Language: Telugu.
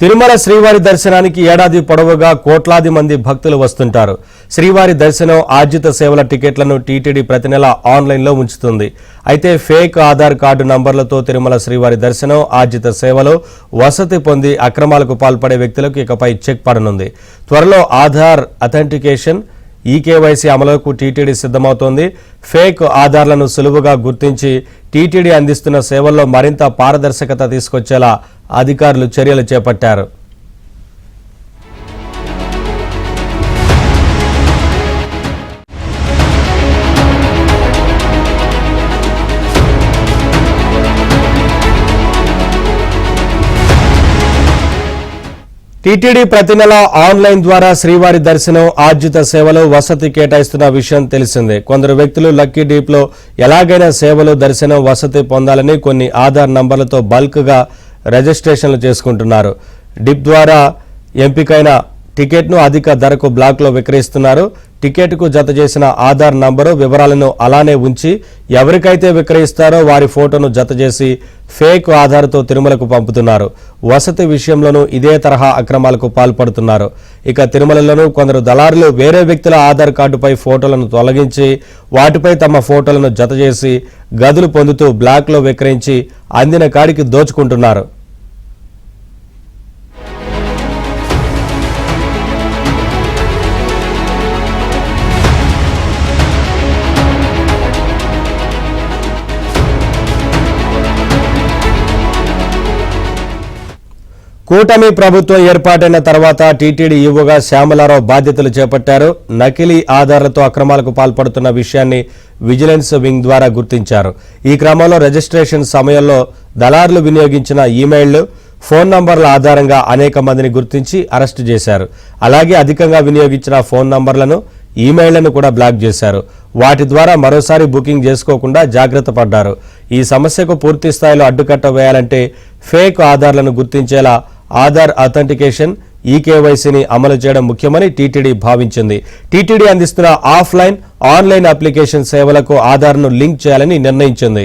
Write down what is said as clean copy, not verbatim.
తిరుమల శ్రీవారి దర్శనానికి ఏడాది పొడవుగా కోట్లాది మంది భక్తులు వస్తుంటారు. శ్రీవారి దర్శనం ఆర్జిత సేవల టికెట్లను టీటీడీ ప్రతి నెల ఆన్లైన్లో ఉంచుతుంది. అయితే ఫేక్ ఆధార్ కార్డు నంబర్లతో తిరుమల శ్రీవారి దర్శనం ఆర్జిత సేవలో వసతి పొంది అక్రమాలకు పాల్పడే వ్యక్తులకు ఇకపై చెక్ పడనుంది. త్వరలో ఆధార్ అథెంటికేషన్ ఈకేవైసీ అమలుకు టీటీడీ సిద్ధమవుతోంది. ఫేక్ ఆధార్లను సులువుగా గుర్తించి టీటీడీ అందిస్తున్న సేవల్లో మరింత పారదర్శకత తీసుకొచ్చేలా అధికారులు చర్యలు చేపట్టారు. టీటీడీ ప్రతి నెల ఆన్లైన్ ద్వారా శ్రీవారి దర్శనం ఆర్జిత సేవలు వసతి కేటాయిస్తున్న విషయం తెలిసిందే. కొందరు వ్యక్తులు లక్కీ డీప్లో ఎలాగైనా సేవలు దర్శనం వసతి పొందాలని కొన్ని ఆధార్ నంబర్లతో బల్క్గా రిజిస్ట్రేషన్లు చేసుకుంటున్నారు. డిప్ ద్వారా ఎంపికైన టికెట్ను అధిక ధరకు బ్లాక్లో విక్రయిస్తున్నారు. టికెట్కు జత చేసిన ఆధార్ నంబరు వివరాలను అలానే ఉంచి ఎవరికైతే విక్రయిస్తారో వారి ఫోటోను జత చేసి ఫేక్ ఆధార్తో తిరుమలకు పంపుతున్నారు. వసతి విషయంలోనూ ఇదే తరహా అక్రమాలకు పాల్పడుతున్నారు. ఇక తిరుమలలోనూ కొందరు దళారులు వేరే వ్యక్తుల ఆధార్ కార్డుపై ఫోటోలను తొలగించి వాటిపై తమ ఫోటోలను జత చేసి గదులు పొందుతూ బ్లాక్లో విక్రయించి అందిన కాడికి దోచుకుంటున్నారు. కూటమి ప్రభుత్వం ఏర్పాటైన తర్వాత టీటీడీ ఈవోగా శ్యామలారావు బాధ్యతలు చేపట్టారు. నకిలీ ఆధారాలతో అక్రమాలకు పాల్పడుతున్న విషయాన్ని విజిలెన్స్ వింగ్ ద్వారా గుర్తించారు. ఈ క్రమంలో రిజిస్ట్రేషన్ సమయంలో దళారులు వినియోగించిన ఈమెయిళ్లు, ఫోన్ నంబర్ల ఆధారంగా అనేక మందిని గుర్తించి అరెస్టు చేశారు. అలాగే అధికంగా వినియోగించిన ఫోన్ నంబర్లను, ఈమెయిళ్లను కూడా బ్లాక్ చేశారు. వాటి ద్వారా మరోసారి బుకింగ్ చేసుకోకుండా జాగ్రత్త పడ్డారు. ఈ సమస్యకు పూర్తి స్థాయిలో అడ్డుకట్ట వేయాలంటే ఫేక్ ఆధార్లను గుర్తించేలా ఆధార్ అథెంటికేషన్ ఈకేవైసీని అమలు చేయడం ముఖ్యమని టీటీడీ భావించింది. టీటీడీ అందిస్తున్న ఆఫ్లైన్, ఆన్లైన్ అప్లికేషన్ సేవలకు ఆధార్ను లింక్ చేయాలని నిర్ణయించింది.